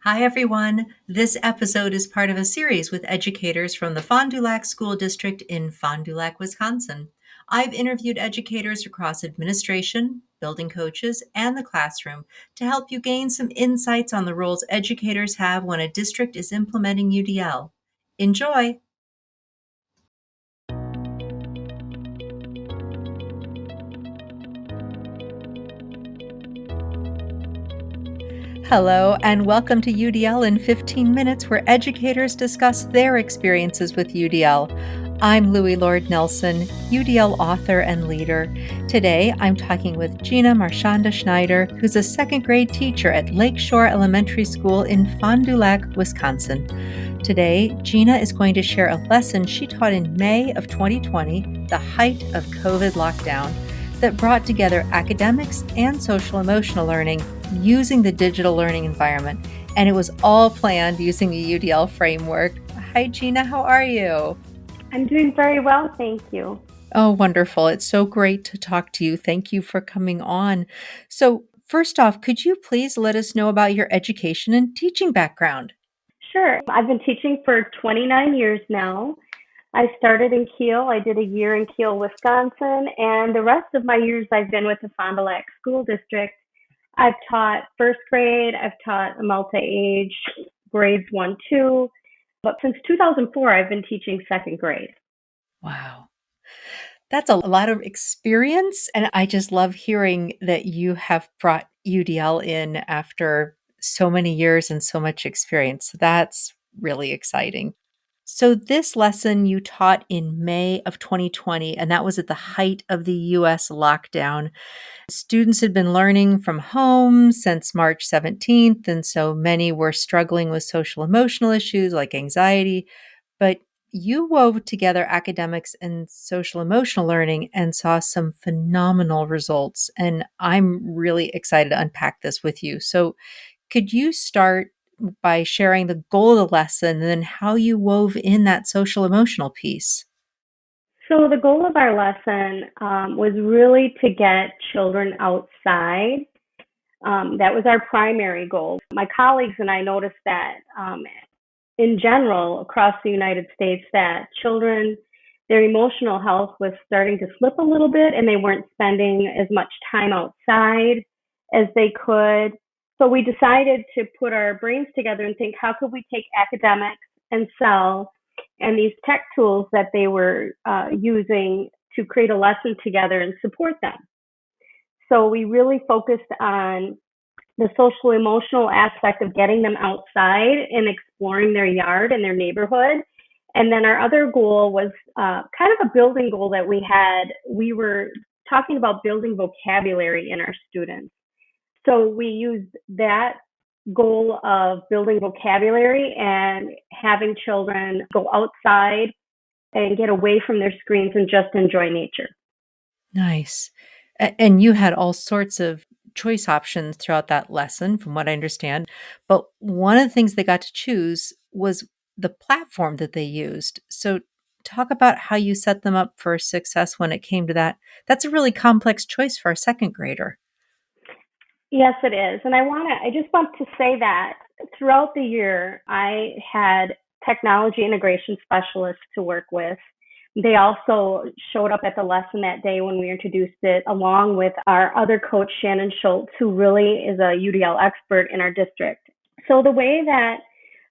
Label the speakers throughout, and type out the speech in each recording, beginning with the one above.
Speaker 1: Hi, everyone. This episode is part of a series with educators from the Fond du Lac School District in Fond du Lac, Wisconsin. I've interviewed educators across administration, building coaches, and the classroom to help you gain some insights on the roles educators have when a district is implementing UDL. Enjoy! Hello, and welcome to UDL in 15 Minutes, where educators discuss their experiences with UDL. I'm Louie Lord Nelson, UDL author and leader. Today, I'm talking with Gina Marchionda-Schneider, who's a second grade teacher at Lakeshore Elementary School in Fond du Lac, Wisconsin. Today, Gina is going to share a lesson she taught in May of 2020, the height of COVID lockdown, that brought together academics and social-emotional learning using the digital learning environment. And it was all planned using the UDL framework. Hi, Gina. How are you?
Speaker 2: I'm doing very well, thank you.
Speaker 1: Oh, wonderful. It's so great to talk to you. Thank you for coming on. So, first off, could you please let us know about your education and teaching background?
Speaker 2: Sure. I've been teaching for 29 years now. I started in Kiel. I did a year in Kiel, Wisconsin, and the rest of my years I've been with the Fond du Lac School District. I've taught first grade, I've taught multi-age, grades 1, 2, but since 2004 I've been teaching second grade.
Speaker 1: Wow. That's a lot of experience, and I just love hearing that you have brought UDL in after so many years and so much experience. So that's really exciting. So this lesson you taught in May of 2020, and that was at the height of the US lockdown. Students had been learning from home since March 17th, and so many were struggling with social emotional issues like anxiety, but you wove together academics and social emotional learning and saw some phenomenal results. And I'm really excited to unpack this with you. So, could you start by sharing the goal of the lesson and then how you wove in that social emotional piece?
Speaker 2: So the goal of our lesson was really to get children outside. That was our primary goal. My colleagues and I noticed that in general across the United States that children, their emotional health was starting to slip a little bit and they weren't spending as much time outside as they could. So we decided to put our brains together and think, how could we take academics and SEL and these tech tools that they were using to create a lesson together and support them. So we really focused on the social emotional aspect of getting them outside and exploring their yard and their neighborhood. And then our other goal was kind of a building goal that we had. We were talking about building vocabulary in our students. So we used that goal of building vocabulary and having children go outside and get away from their screens and just enjoy nature.
Speaker 1: Nice. And you had all sorts of choice options throughout that lesson, from what I understand. But one of the things they got to choose was the platform that they used. So, talk about how you set them up for success when it came to that. That's a really complex choice for a second grader.
Speaker 2: Yes, it is. And I just want to say that throughout the year, I had technology integration specialists to work with. They also showed up at the lesson that day when we introduced it, along with our other coach, Shannon Schultz, who really is a UDL expert in our district. So the way that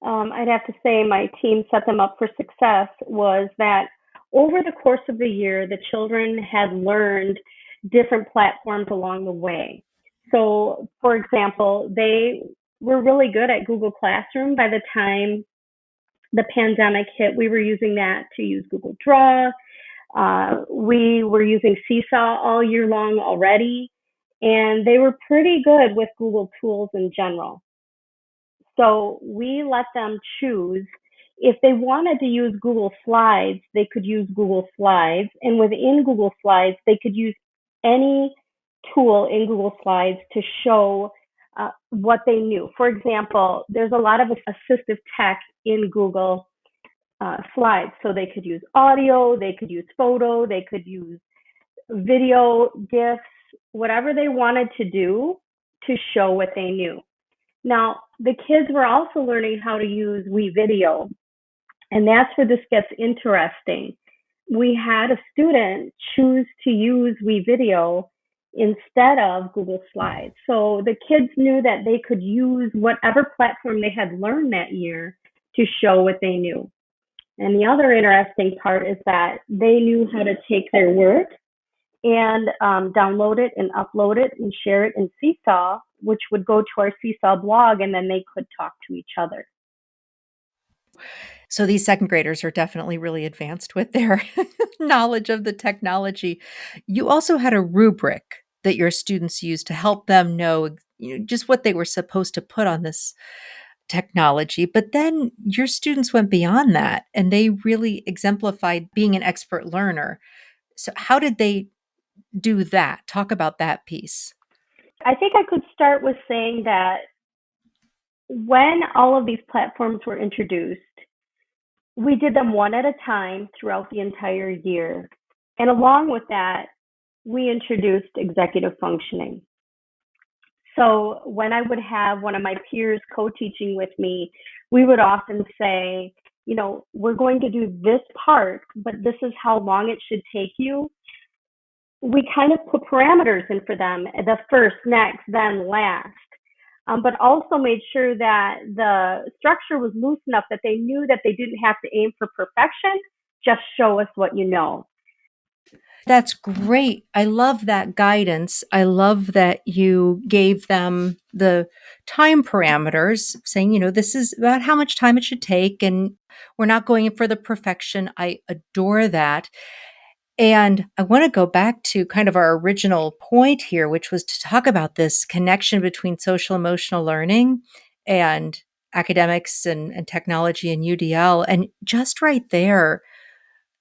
Speaker 2: I'd have to say my team set them up for success was that over the course of the year, the children had learned different platforms along the way. So, for example, they were really good at Google Classroom by the time the pandemic hit. We were using that to use Google Draw. We were using Seesaw all year long already, and they were pretty good with Google tools in general. So we let them choose. If they wanted to use Google Slides, they could use Google Slides. And within Google Slides, they could use any tool in Google Slides to show what they knew. For example, there's a lot of assistive tech in Google Slides. So they could use audio, they could use photo, they could use video, GIFs, whatever they wanted to do to show what they knew. Now, the kids were also learning how to use WeVideo, and that's where this gets interesting. We had a student choose to use WeVideo instead of Google Slides. So the kids knew that they could use whatever platform they had learned that year to show what they knew. And the other interesting part is that they knew how to take their work and download it and upload it and share it in Seesaw, which would go to our Seesaw blog, and then they could talk to each other.
Speaker 1: So these second graders are definitely really advanced with their knowledge of the technology. You also had a rubric that your students used to help them know, just what they were supposed to put on this technology. But then your students went beyond that and they really exemplified being an expert learner. So how did they do that? Talk about that piece.
Speaker 2: I think I could start with saying that when all of these platforms were introduced, we did them one at a time throughout the entire year. And along with that, we introduced executive functioning. So when I would have one of my peers co-teaching with me, we would often say, we're going to do this part, but this is how long it should take you. We kind of put parameters in for them, the first, next, then last. But also made sure that the structure was loose enough that they knew that they didn't have to aim for perfection, just show us what you know.
Speaker 1: That's great. I love that guidance. I love that you gave them the time parameters, saying, this is about how much time it should take, and we're not going for the perfection. I adore that. And I want to go back to kind of our original point here, which was to talk about this connection between social emotional learning and academics and technology and UDL. And just right there,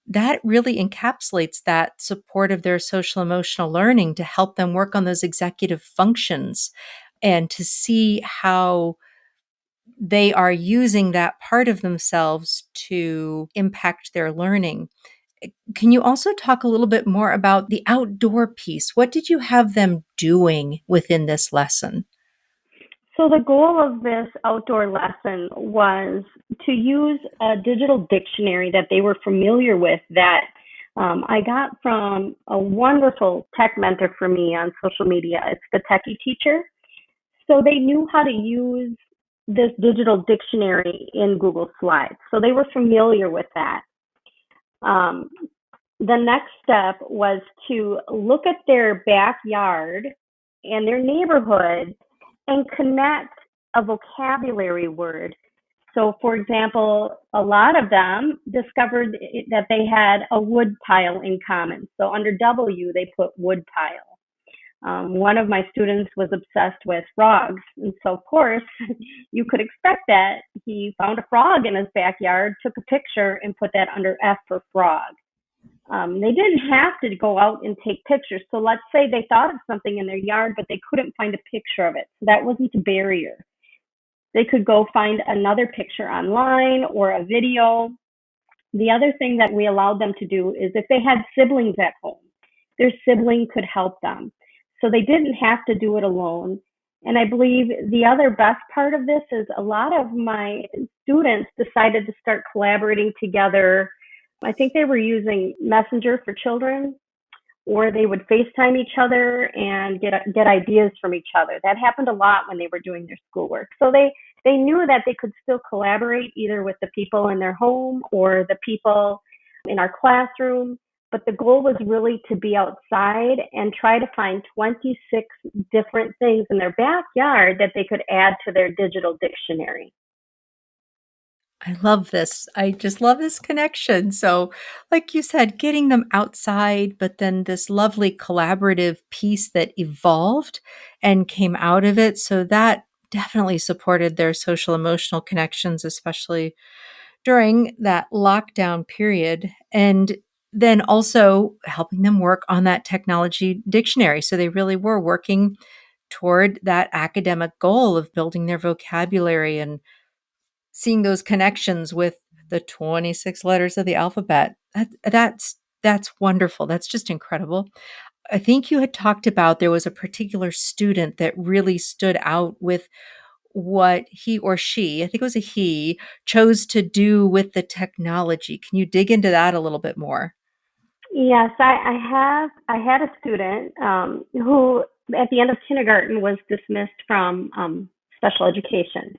Speaker 1: that really encapsulates that support of their social emotional learning to help them work on those executive functions and to see how they are using that part of themselves to impact their learning. Can you also talk a little bit more about the outdoor piece? What did you have them doing within this lesson?
Speaker 2: So the goal of this outdoor lesson was to use a digital dictionary that they were familiar with that I got from a wonderful tech mentor for me on social media. It's the Techie Teacher. So they knew how to use this digital dictionary in Google Slides. So they were familiar with that. Um, the next step was to look at their backyard and their neighborhood and connect a vocabulary word. So, for example, a lot of them discovered that they had a wood pile in common. So, under W, they put wood pile. One of my students was obsessed with frogs. And so, of course, you could expect that. He found a frog in his backyard, took a picture, and put that under F for frog. They didn't have to go out and take pictures. So let's say they thought of something in their yard, but they couldn't find a picture of it. So that wasn't a barrier. They could go find another picture online or a video. The other thing that we allowed them to do is if they had siblings at home, their sibling could help them. So they didn't have to do it alone. And I believe the other best part of this is a lot of my students decided to start collaborating together. I think they were using Messenger for Children, or they would FaceTime each other and get ideas from each other. That happened a lot when they were doing their schoolwork. So they knew that they could still collaborate either with the people in their home or the people in our classroom. But the goal was really to be outside and try to find 26 different things in their backyard that they could add to their digital dictionary.
Speaker 1: I love this. I just love this connection. So, like you said, getting them outside, but then this lovely collaborative piece that evolved and came out of it. So, that definitely supported their social emotional connections, especially during that lockdown period. And then also helping them work on that technology dictionary. So, they really were working toward that academic goal of building their vocabulary and seeing those connections with the 26 letters of the alphabet. That's wonderful. That's just incredible. I think you had talked about there was a particular student that really stood out with what he or she, I think it was a he, chose to do with the technology. Can you dig into that a little bit more?
Speaker 2: Yes, I had a student who at the end of kindergarten was dismissed from special education.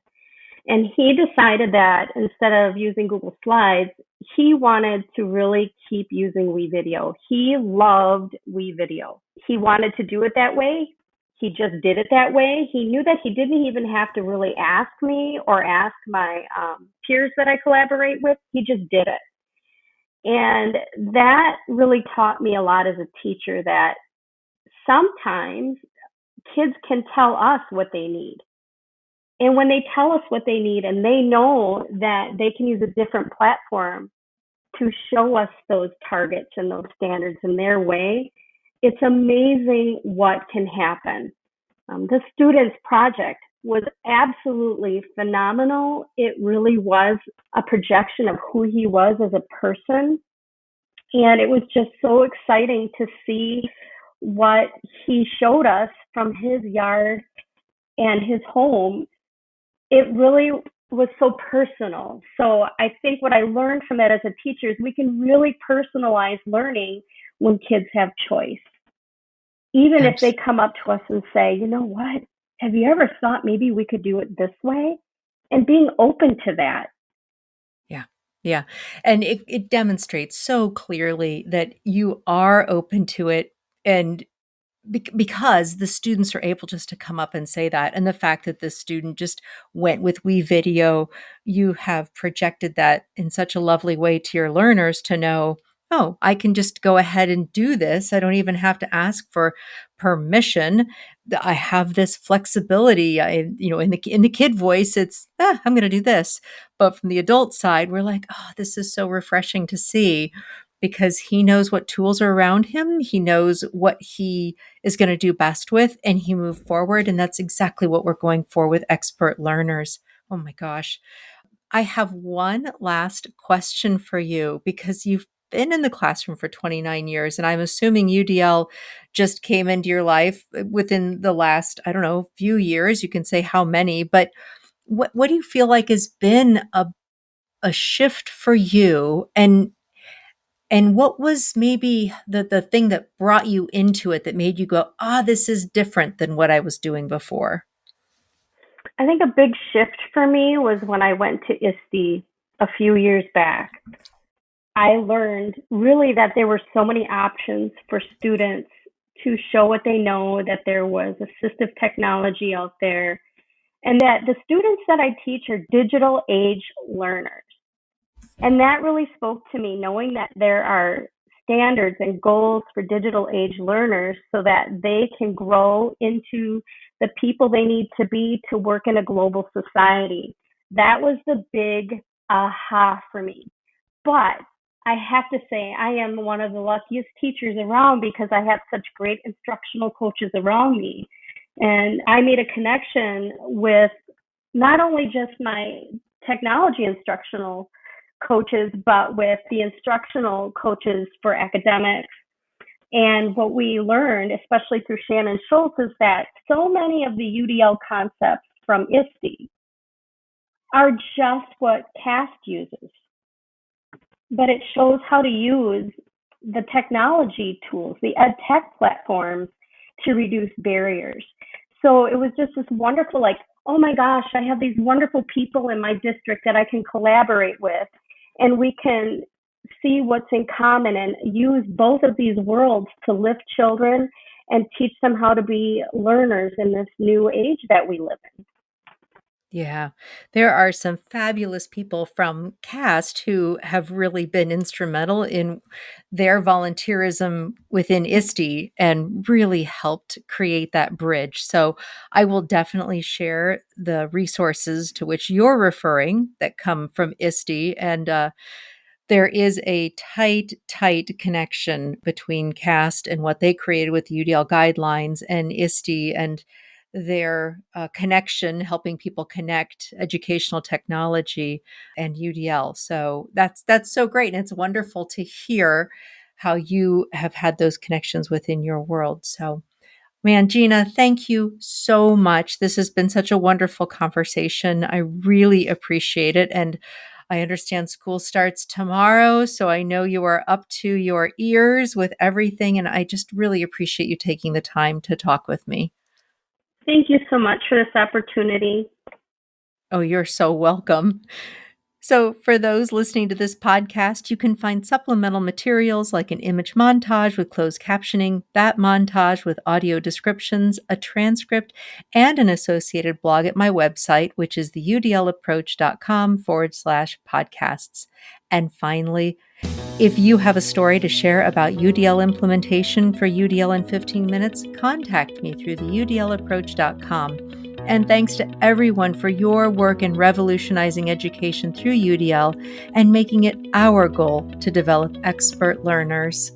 Speaker 2: And he decided that instead of using Google Slides, he wanted to really keep using WeVideo. He loved WeVideo. He wanted to do it that way. He just did it that way. He knew that he didn't even have to really ask me or ask my peers that I collaborate with. He just did it. And that really taught me a lot as a teacher that sometimes kids can tell us what they need. And when they tell us what they need and they know that they can use a different platform to show us those targets and those standards in their way, it's amazing what can happen. The student's project was absolutely phenomenal. It really was a projection of who he was as a person. And it was just so exciting to see what he showed us from his yard and his home. It really was so personal. So I think what I learned from that as a teacher is we can really personalize learning when kids have choice. Even if they
Speaker 1: Abs-
Speaker 2: come up to us and say, you know what, have you ever thought maybe we could do it this way? And being open to that.
Speaker 1: yeah. Yeah. And it demonstrates so clearly that you are open to it, and because the students are able just to come up and say that, and the fact that the student just went with WeVideo, you have projected that in such a lovely way to your learners to know, oh, I can just go ahead and do this. I don't even have to ask for permission. I have this flexibility. In the kid voice, it's I'm going to do this, but from the adult side, we're like, oh, this is so refreshing to see, because he knows what tools are around him. He knows what he is going to do best with, and he moved forward. And that's exactly what we're going for with expert learners. Oh my gosh. I have one last question for you, because you've been in the classroom for 29 years, and I'm assuming UDL just came into your life within the last, I don't know, few years. You can say how many, but what do you feel like has been a shift for you? And what was maybe the thing that brought you into it, that made you go, ah, this is different than what I was doing before?
Speaker 2: I think a big shift for me was when I went to ISTE a few years back. I learned really that there were so many options for students to show what they know, that there was assistive technology out there, and that the students that I teach are digital age learners. And that really spoke to me, knowing that there are standards and goals for digital age learners so that they can grow into the people they need to be to work in a global society. That was the big aha for me. But I have to say, I am one of the luckiest teachers around because I have such great instructional coaches around me. And I made a connection with not only just my technology instructional coaches, but with the instructional coaches for academics. And what we learned, especially through Shannon Schultz, is that so many of the UDL concepts from ISTE are just what CAST uses, but it shows how to use the technology tools, the ed tech platforms to reduce barriers. So it was just this wonderful, like, oh my gosh, I have these wonderful people in my district that I can collaborate with, and we can see what's in common and use both of these worlds to lift children and teach them how to be learners in this new age that we live in.
Speaker 1: Yeah, there are some fabulous people from CAST who have really been instrumental in their volunteerism within ISTE and really helped create that bridge. So I will definitely share the resources to which you're referring that come from ISTE. And there is a tight connection between CAST and what they created with the UDL guidelines and ISTE, and their connection, helping people connect educational technology and UDL. So that's so great, and it's wonderful to hear how you have had those connections within your world. So Man, Gina, thank you so much. This has been such a wonderful conversation. I really appreciate it. And I understand school starts tomorrow, so I know you are up to your ears with everything. And I just really appreciate you taking the time to talk with me.
Speaker 2: Thank you so much for this opportunity.
Speaker 1: Oh, you're so welcome. So, for those listening to this podcast, you can find supplemental materials like an image montage with closed captioning, that montage with audio descriptions, a transcript, and an associated blog at my website, which is theudlapproach.com/podcasts. And finally, if you have a story to share about UDL implementation for UDL in 15 minutes, contact me through theudlapproach.com. And thanks to everyone for your work in revolutionizing education through UDL and making it our goal to develop expert learners.